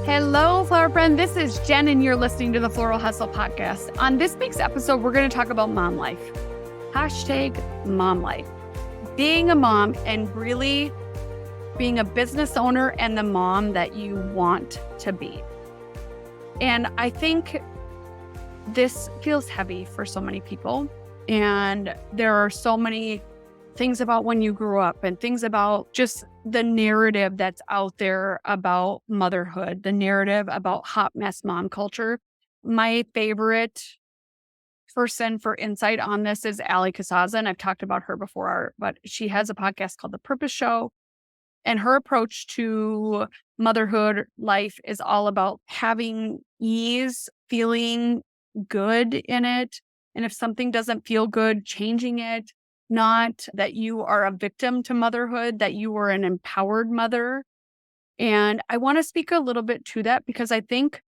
Hello, flower friend. This is Jen, and you're listening to the Floral Hustle podcast. On this week's episode, we're going to talk about mom life. Hashtag mom life. Being a mom and really being a business owner and the mom that you want to be. And I think this feels heavy for so many people. And there are so many things about when you grew up and things about just the narrative that's out there about motherhood, the narrative about hot mess mom culture. My favorite person for insight on this is Ali Casaza, and I've talked about her before, but she has a podcast called The Purpose Show. And her approach to motherhood life is all about having ease, feeling good in it. And if something doesn't feel good, changing it. Not that you are a victim to motherhood, that you are an empowered mother. And I want to speak a little bit to that because I think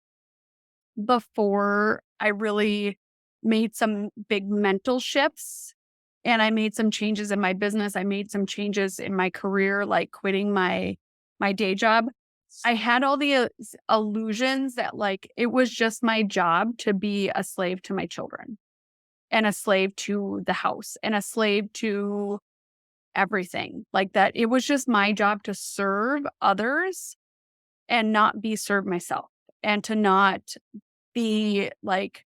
before I really made some big mental shifts and I made some changes in my business, I made some changes in my career, like quitting my day job. I had all the illusions that like it was just my job to be a slave to my children. And a slave to the house and a slave to everything like that. It was just my job to serve others and not be served myself and to not be like,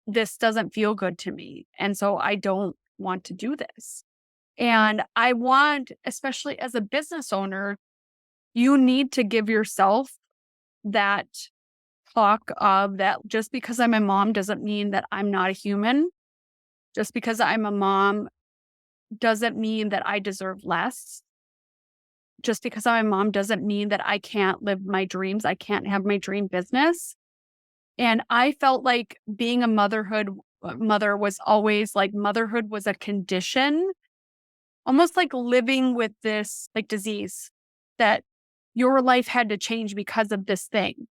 this doesn't feel good to me. And so I don't want to do this. And I want, especially as a business owner, you need to give yourself that talk of that just because I'm a mom doesn't mean that I'm not a human. Just because I'm a mom doesn't mean that I deserve less. Just because I'm a mom doesn't mean that I can't live my dreams. I can't have my dream business. And I felt like being a mother was always like motherhood was a condition, almost like living with this like disease that your life had to change because of this thing.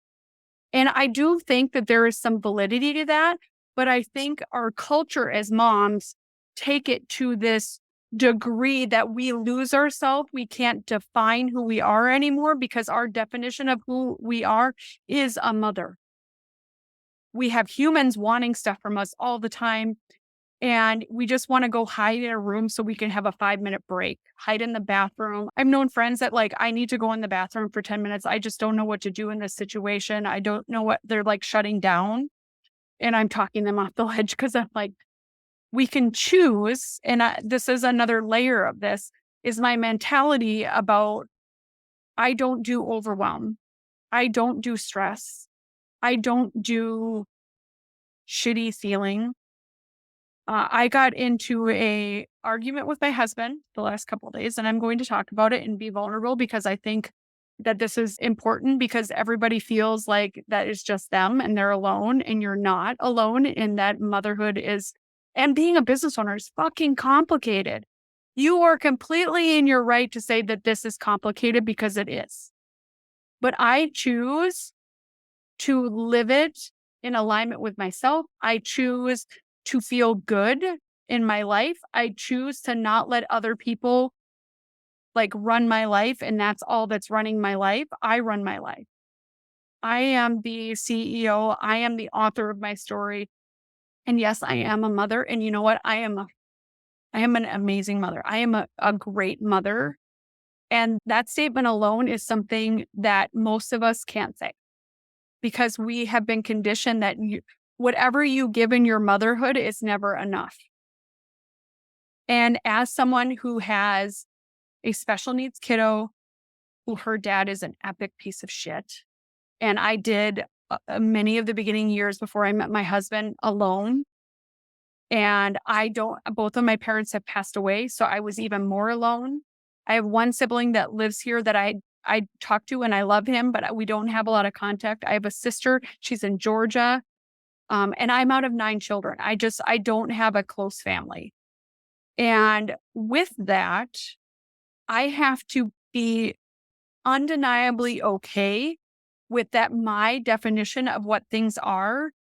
And I do think that there is some validity to that, but I think our culture as moms take it to this degree that we lose ourselves. We can't define who we are anymore because our definition of who we are is a mother. We have humans wanting stuff from us all the time. And we just want to go hide in a room so we can have a 5-minute break, hide in the bathroom. I've known friends that like, I need to go in the bathroom for 10 minutes. I just don't know what to do in this situation. I don't know what they're like shutting down. And I'm talking them off the ledge because I'm like, we can choose. And this is another layer of this is my mentality about I don't do overwhelm. I don't do stress. I don't do shitty feeling. I got into a argument with my husband the last couple of days, and I'm going to talk about it and be vulnerable because I think that this is important because everybody feels like that is just them and they're alone, and you're not alone in that motherhood is, and being a business owner is fucking complicated. You are completely in your right to say that this is complicated because it is. But I choose to live it in alignment with myself. I choose to feel good in my life. I choose to not let other people like run my life. And that's all that's running my life. I run my life. I am the CEO. I am the author of my story. And yes, I am a mother. And you know what? I am an amazing mother. I am a great mother. And that statement alone is something that most of us can't say because we have been conditioned that whatever you give in your motherhood is never enough. And as someone who has a special needs kiddo, who her dad is an epic piece of shit, and I did many of the beginning years before I met my husband alone, and both of my parents have passed away, so I was even more alone. I have one sibling that lives here that I talk to and I love him, but we don't have a lot of contact. I have a sister, she's in Georgia. And I'm out of 9 children. I don't have a close family. And with that, I have to be undeniably okay with that. My definition of what things are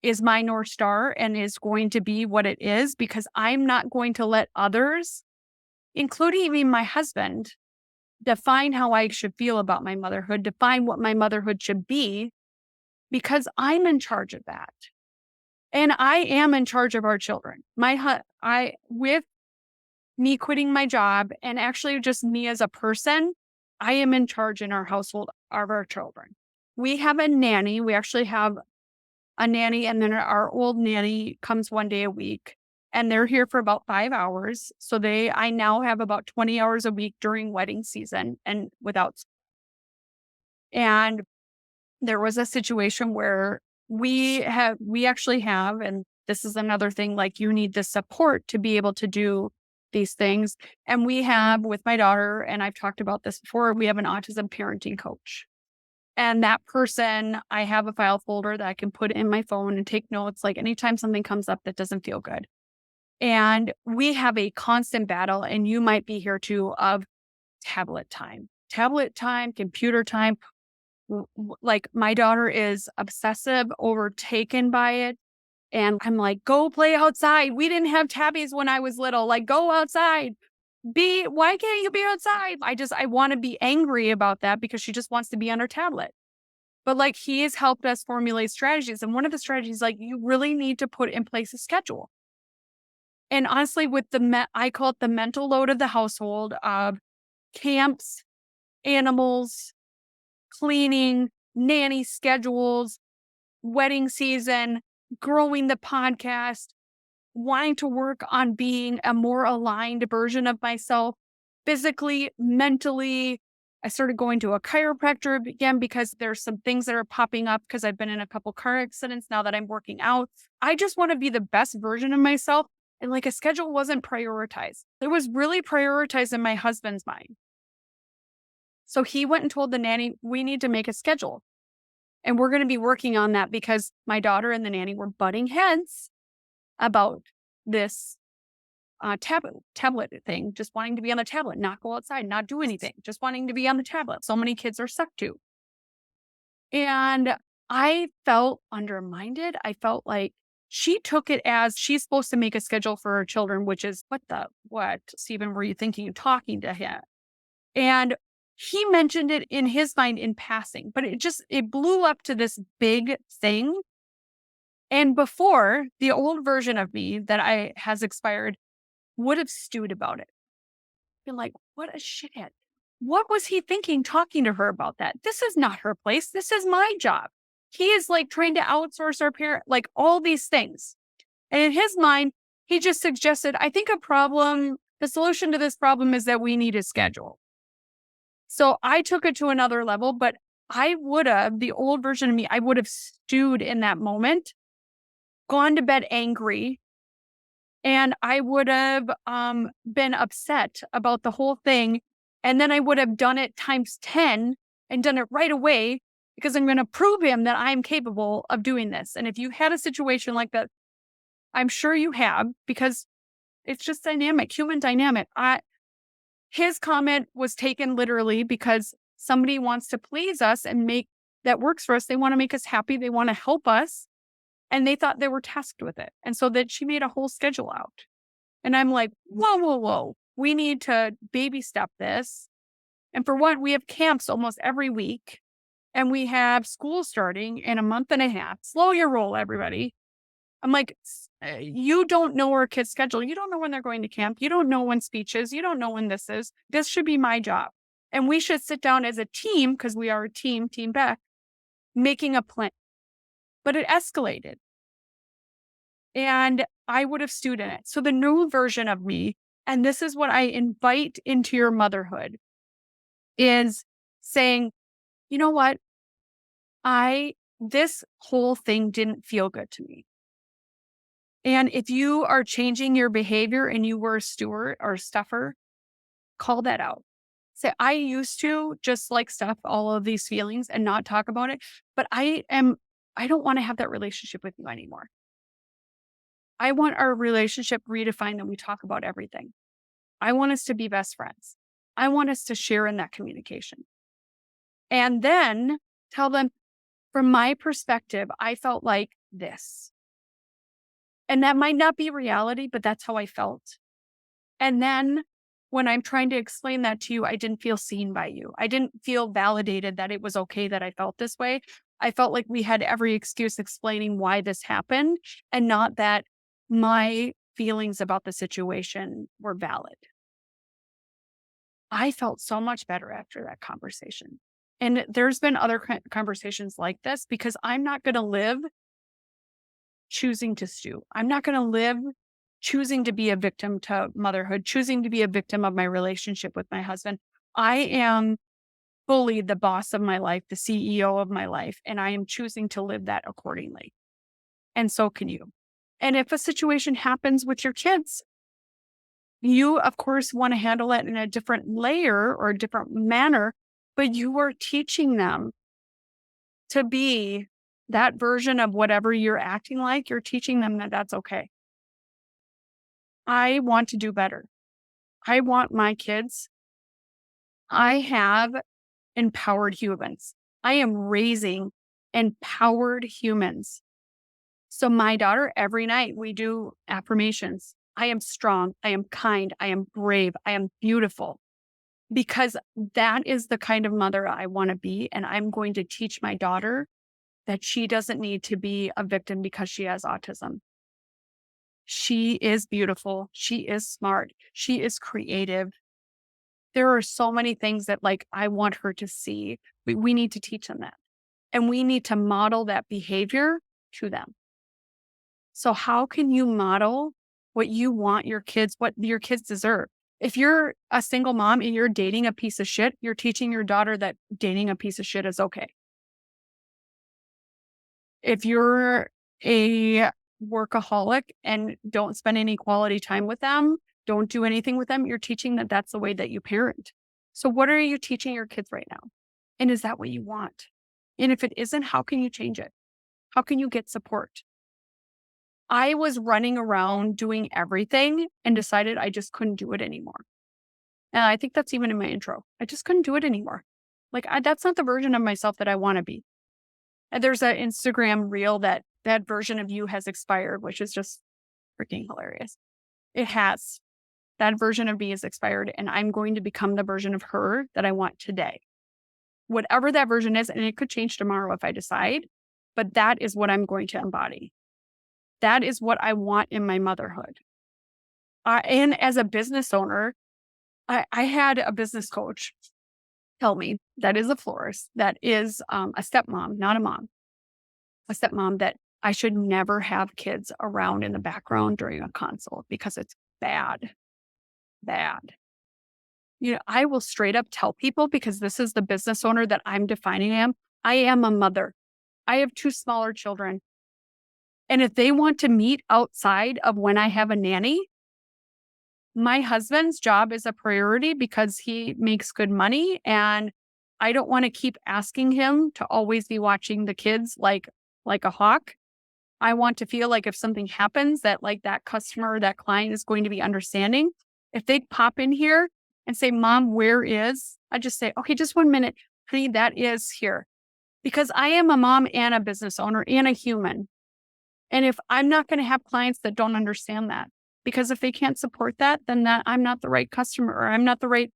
is my North Star and is going to be what it is because I'm not going to let others, including even my husband, define how I should feel about my motherhood, define what my motherhood should be, because I'm in charge of that. And I am in charge of our children. With me quitting my job and actually just me as a person, I am in charge in our household of our children. We have a nanny. We actually have a nanny, and then our old nanny comes one day a week, and they're here for about 5 hours. So I now have about 20 hours a week during wedding season and without. And there was a situation where we actually have, and this is another thing, like you need the support to be able to do these things. And we have with my daughter, and I've talked about this before, we have an autism parenting coach. And that person, I have a file folder that I can put in my phone and take notes, like anytime something comes up that doesn't feel good. And we have a constant battle, and you might be here too, of tablet time, computer time. Like my daughter is obsessive, overtaken by it. And I'm like, go play outside. We didn't have tabbies when I was little. Like, go outside. Why can't you be outside? I want to be angry about that because she just wants to be on her tablet. But like, he has helped us formulate strategies. And one of the strategies, like, you really need to put in place a schedule. And honestly, with I call it the mental load of the household of camps, animals, cleaning, nanny schedules, wedding season, growing the podcast, wanting to work on being a more aligned version of myself, physically, mentally. I started going to a chiropractor again because there's some things that are popping up because I've been in a couple car accidents now that I'm working out. I just want to be the best version of myself. And like, a schedule wasn't prioritized. It was really prioritized in my husband's mind. So he went and told the nanny, we need to make a schedule. And we're going to be working on that because my daughter and the nanny were butting heads about this tablet thing, just wanting to be on the tablet, not go outside, not do anything, just wanting to be on the tablet. So many kids are stuck to. And I felt undermined. I felt like she took it as she's supposed to make a schedule for her children, which is what, Stephen, were you thinking talking to him? And he mentioned it in his mind in passing, but it blew up to this big thing. And before, the old version of me that has expired would have stewed about it. Been like, what a shithead. What was he thinking talking to her about that? This is not her place. This is my job. He is like trying to outsource our parent, like all these things. And in his mind, he just suggested, I think the solution to this problem is that we need a schedule. So I took it to another level, but the old version of me, I would have stewed in that moment, gone to bed angry, and I would have been upset about the whole thing. And then I would have done it times 10 and done it right away because I'm going to prove him that I'm capable of doing this. And if you had a situation like that, I'm sure you have, because it's just dynamic, human dynamic. His comment was taken literally because somebody wants to please us and that works for us. They want to make us happy. They want to help us. And they thought they were tasked with it. And so that she made a whole schedule out. And I'm like, whoa, whoa, whoa. We need to baby step this. And for one, we have camps almost every week. And we have school starting in a month and a half. Slow your roll, everybody. I'm like, you don't know our kids' schedule. You don't know when they're going to camp. You don't know when speech is. You don't know when this is. This should be my job. And we should sit down as a team, because we are a team, Team Beck, making a plan. But it escalated. And I would have stewed in it. So the new version of me, and this is what I invite into your motherhood, is saying, you know what? This whole thing didn't feel good to me. And if you are changing your behavior and you were a steward or a stuffer, call that out. Say, I used to just like stuff all of these feelings and not talk about it, but I don't want to have that relationship with you anymore. I want our relationship redefined that we talk about everything. I want us to be best friends. I want us to share in that communication. And then tell them, from my perspective, I felt like this. And that might not be reality, but that's how I felt. And then when I'm trying to explain that to you, I didn't feel seen by you. I didn't feel validated that it was okay that I felt this way. I felt like we had every excuse explaining why this happened and not that my feelings about the situation were valid. I felt so much better after that conversation. And there's been other conversations like this because I'm not going to live choosing to stew. I'm not going to live choosing to be a victim to motherhood, choosing to be a victim of my relationship with my husband. I am fully the boss of my life, the CEO of my life, and I am choosing to live that accordingly. And so can you. And if a situation happens with your kids, you, of course, want to handle it in a different layer or a different manner, but you are teaching them to be that version of whatever you're acting like. You're teaching them that that's okay. I want to do better. I want my kids. I have empowered humans. I am raising empowered humans. So, my daughter, every night we do affirmations. I am strong. I am kind. I am brave. I am beautiful because that is the kind of mother I want to be. And I'm going to teach my daughter that she doesn't need to be a victim because she has autism. She is beautiful. She is smart. She is creative. There are so many things that like I want her to see. We need to teach them that. And we need to model that behavior to them. So how can you model what you want your kids, what your kids deserve? If you're a single mom and you're dating a piece of shit, you're teaching your daughter that dating a piece of shit is okay. If you're a workaholic and don't spend any quality time with them, don't do anything with them, you're teaching that that's the way that you parent. So what are you teaching your kids right now? And is that what you want? And if it isn't, how can you change it? How can you get support? I was running around doing everything and decided I just couldn't do it anymore. And I think that's even in my intro. I just couldn't do it anymore. Like that's not the version of myself that I want to be. And there's an Instagram reel that that version of you has expired, which is just freaking hilarious. It has. That version of me is expired, and I'm going to become the version of her that I want today. Whatever that version is, and it could change tomorrow if I decide, but that is what I'm going to embody. That is what I want in my motherhood. And as a business owner, I had a business coach tell me that is a florist, that is a stepmom, not a mom, a stepmom, that I should never have kids around in the background during a consult because it's bad, bad. I will straight up tell people because this is the business owner that I'm defining I am a mother. I have two smaller children. And if they want to meet outside of when I have a nanny, my husband's job is a priority because he makes good money. And I don't want to keep asking him to always be watching the kids like a hawk. I want to feel like if something happens that like that customer, that client is going to be understanding. If they pop in here and say, Mom, where is? I just say, okay, just 1 minute. Honey, that is here. Because I am a mom and a business owner and a human. And if I'm not going to have clients that don't understand that, because if they can't support that, then that I'm not the right customer or I'm not the right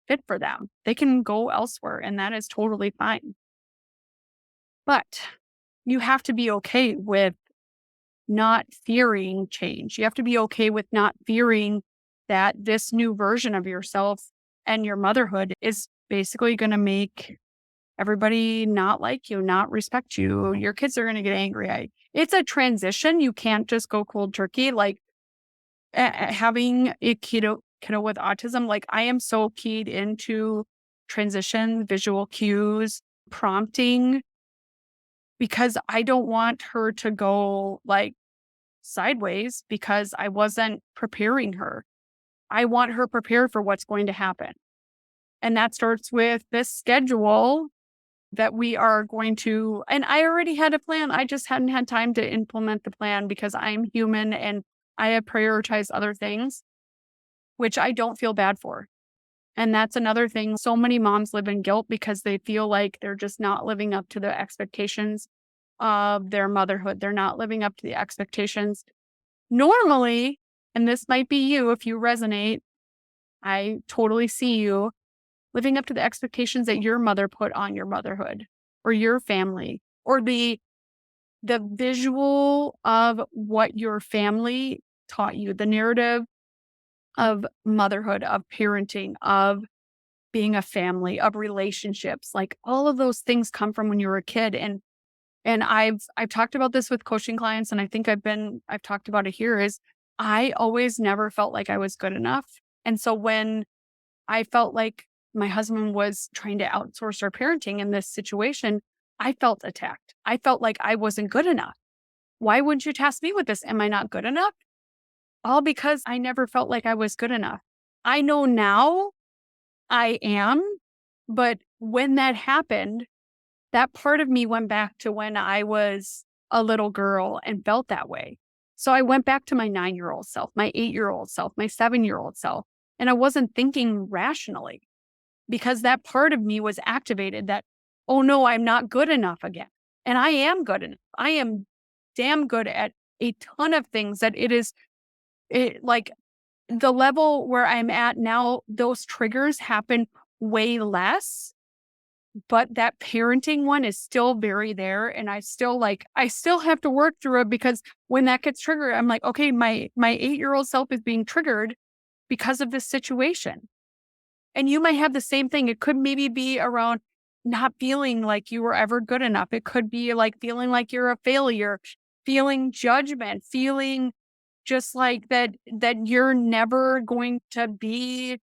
fit for them. They can go elsewhere and that is totally fine. But you have to be okay with not fearing change. You have to be okay with not fearing that this new version of yourself and your motherhood is basically going to make everybody not like you, not respect you. Your kids are going to get angry. It's a transition. You can't just go cold turkey. Like having a kiddo with autism, like I am so keyed into transition, visual cues, prompting, because I don't want her to go like sideways because I wasn't preparing her. I want her prepared for what's going to happen. And that starts with this schedule that we are going to, and I already had a plan. I just hadn't had time to implement the plan because I'm human and I have prioritized other things, which I don't feel bad for. And that's another thing. So many moms live in guilt because they feel like they're just not living up to the expectations of their motherhood. They're not living up to the expectations. Normally, and this might be you if you resonate, I totally see you living up to the expectations that your mother put on your motherhood or your family or the visual of what your family taught you, the narrative of motherhood, of parenting, of being a family, of relationships. Like all of those things come from when you were a kid. And I've talked about this with coaching clients, and I think I've talked about it here is I always never felt like I was good enough. And so when I felt like my husband was trying to outsource our parenting in this situation, I felt attacked. I felt like I wasn't good enough. Why wouldn't you task me with this? Am I not good enough? All because I never felt like I was good enough. I know now I am, but when that happened, that part of me went back to when I was a little girl and felt that way. So I went back to my 9-year-old self, my 8-year-old self, my 7-year-old self, and I wasn't thinking rationally because that part of me was activated that, oh no, I'm not good enough again. And I am good enough. I am damn good at a ton of things that like the level where I'm at now, those triggers happen way less, but that parenting one is still very there. And I still have to work through it because when that gets triggered, I'm like, okay, my 8-year-old self is being triggered because of this situation. And you might have the same thing. It could maybe be around not feeling like you were ever good enough. It could be like feeling like you're a failure, feeling judgment, feeling just like that you're never going to be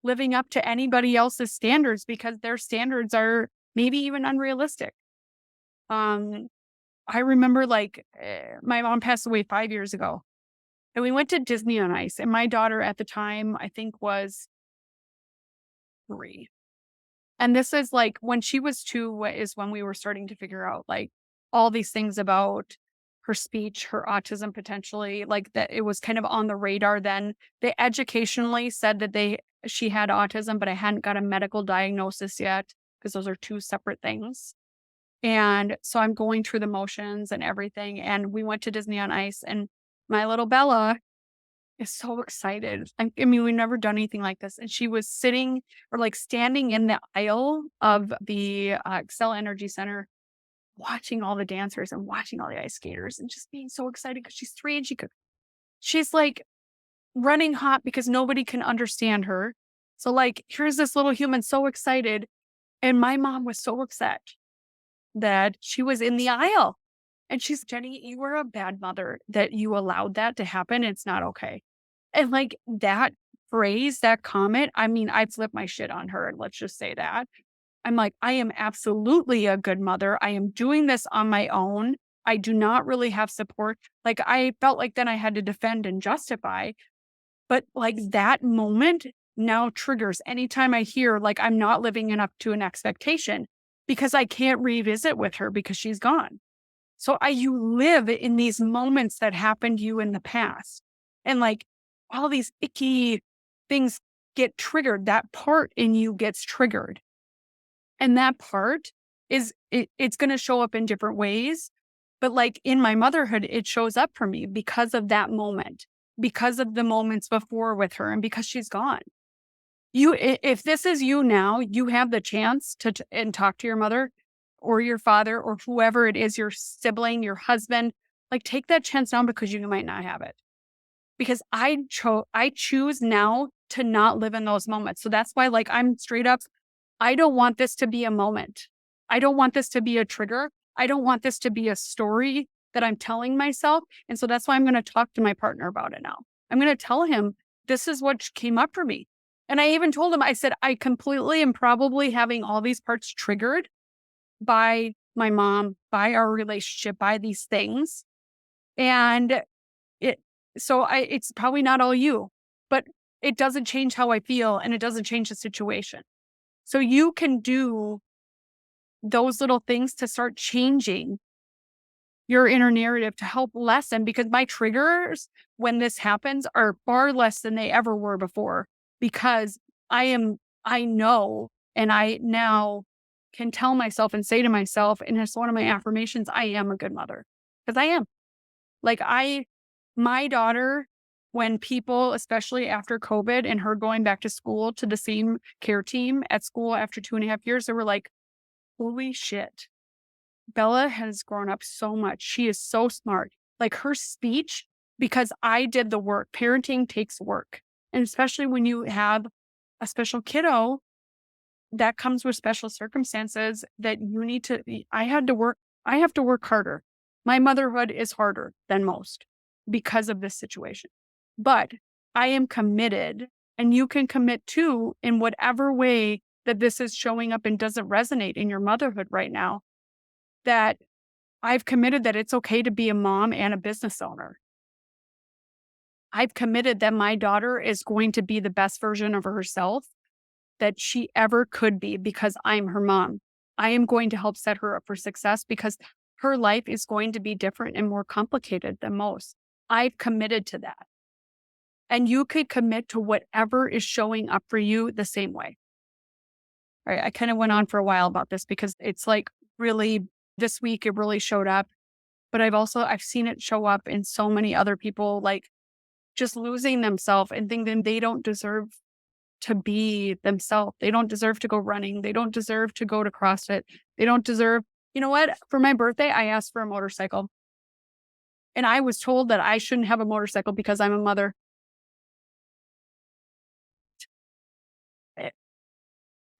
living up to anybody else's standards because their standards are maybe even unrealistic. Um, I remember my mom passed away 5 years ago, and we went to Disney on Ice, and my daughter at the time, I think, was 3. And this is like when she was 2 is when we were starting to figure out like all these things about her speech, her autism potentially, like that it was kind of on the radar then. They educationally said that she had autism, but I hadn't got a medical diagnosis yet because those are 2 separate things. And so I'm going through the motions and everything. And we went to Disney on Ice, and my little Bella is so excited. I mean, we've never done anything like this, and she was sitting or, like, standing in the aisle of the, Xcel Energy Center, watching all the dancers and watching all the ice skaters and just being so excited because she's 3 and she's, like, running hot because nobody can understand her. So, like, here's this little human so excited, and my mom was so upset that she was in the aisle. And she's, "Jenny, you were a bad mother that you allowed that to happen. It's not okay." And like that phrase, that comment, I mean, I flipped my shit on her. Let's just say that. I'm like, I am absolutely a good mother. I am doing this on my own. I do not really have support. Like I felt like then I had to defend and justify. But like that moment now triggers anytime I hear like I'm not living up to an expectation because I can't revisit with her because she's gone. So you live in these moments that happened to you in the past. And like all these icky things get triggered. That part in you gets triggered. And that part it's going to show up in different ways. But like in my motherhood, it shows up for me because of that moment, because of the moments before with her and because she's gone. If this is you now, you have the chance and talk to your mother or your father or whoever it is, your sibling, your husband, like take that chance now because you might not have it. Because I choose now to not live in those moments. So that's why like I'm straight up, I don't want this to be a moment. I don't want this to be a trigger. I don't want this to be a story that I'm telling myself. And so that's why I'm going to talk to my partner about it now. I'm going to tell him this is what came up for me. And I even told him, I said, I completely am probably having all these parts triggered by my mom, by our relationship, by these things. And it, it's probably not all you, but it doesn't change how I feel and it doesn't change the situation. So you can do those little things to start changing your inner narrative to help lessen because my triggers when this happens are far less than they ever were before because I know and I now can tell myself and say to myself, and it's one of my affirmations, I am a good mother because I am. Like my daughter when people, especially after COVID and her going back to school to the same care team at school after 2.5 years, they were like, holy shit. Bella has grown up so much. She is so smart. Like her speech, because I did the work. Parenting takes work. And especially when you have a special kiddo that comes with special circumstances that you need to, I have to work harder. My motherhood is harder than most because of this situation. But I am committed, and you can commit too in whatever way that this is showing up and doesn't resonate in your motherhood right now, that I've committed that it's okay to be a mom and a business owner. I've committed that my daughter is going to be the best version of herself that she ever could be because I'm her mom. I am going to help set her up for success because her life is going to be different and more complicated than most. I've committed to that. And you could commit to whatever is showing up for you the same way. All right. I kind of went on for a while about this because it's like really this week it really showed up. But I've seen it show up in so many other people, like just losing themselves and thinking they don't deserve to be themselves. They don't deserve to go running. They don't deserve to go to CrossFit. They don't deserve, you know what? For my birthday, I asked for a motorcycle. And I was told that I shouldn't have a motorcycle because I'm a mother. Eh,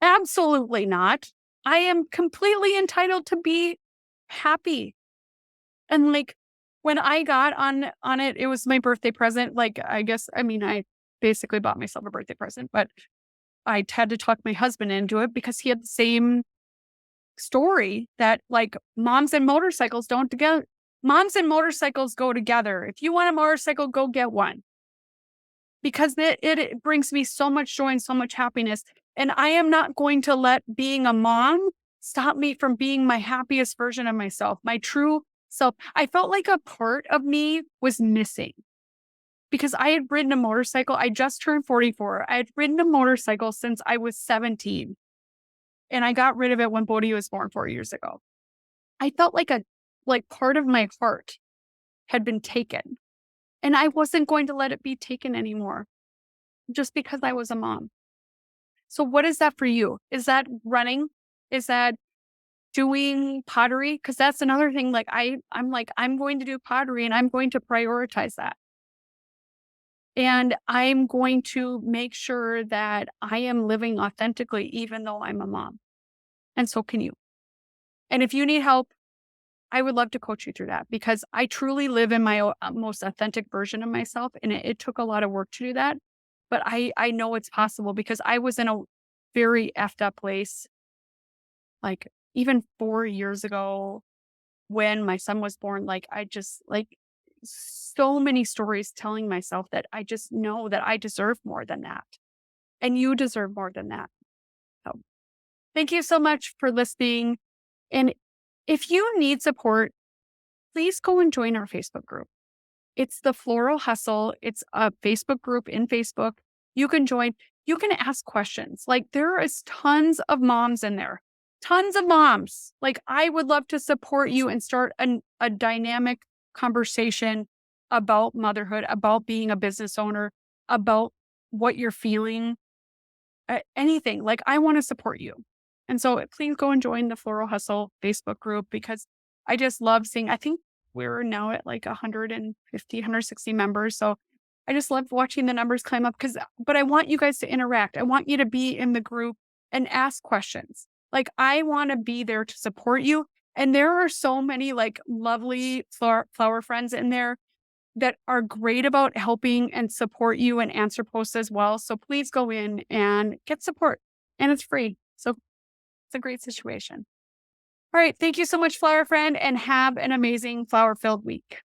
Absolutely not. I am completely entitled to be happy. And like when I got on it, it was my birthday present. Like I guess I mean I basically bought myself a birthday present, but I had to talk my husband into it because he had the same story that like moms and motorcycles go together. If you want a motorcycle, go get one because it brings me so much joy and so much happiness. And I am not going to let being a mom stop me from being my happiest version of myself, my true self. I felt like a part of me was missing because I had ridden a motorcycle. I just turned 44. I had ridden a motorcycle since I was 17. And I got rid of it when Bodhi was born 4 years ago. I felt like part of my heart had been taken. And I wasn't going to let it be taken anymore just because I was a mom. So what is that for you? Is that running? Is that doing pottery? Because that's another thing. Like I'm going to do pottery and I'm going to prioritize that. And I'm going to make sure that I am living authentically, even though I'm a mom. And so can you. And if you need help, I would love to coach you through that because I truly live in my most authentic version of myself. And it took a lot of work to do that. But I know it's possible because I was in a very effed up place, like even 4 years ago when my son was born. Like I just like so many stories telling myself that I just know that I deserve more than that. And you deserve more than that. So thank you so much for listening. And if you need support, please go and join our Facebook group. It's the Floral Hustle. It's a Facebook group in Facebook. You can join. You can ask questions. Like there is tons of moms in there, tons of moms. Like I would love to support you and start a dynamic conversation about motherhood, about being a business owner, about what you're feeling, anything. Like I want to support you. And so please go and join the Floral Hustle Facebook group because I just love seeing, I think we're now at like 150, 160 members. So I just love watching the numbers climb up but I want you guys to interact. I want you to be in the group and ask questions. Like I want to be there to support you. And there are so many like lovely flower friends in there that are great about helping and support you and answer posts as well. So please go in and get support and it's free. So it's a great situation. All right. Thank you so much, flower friend, and have an amazing flower filled week.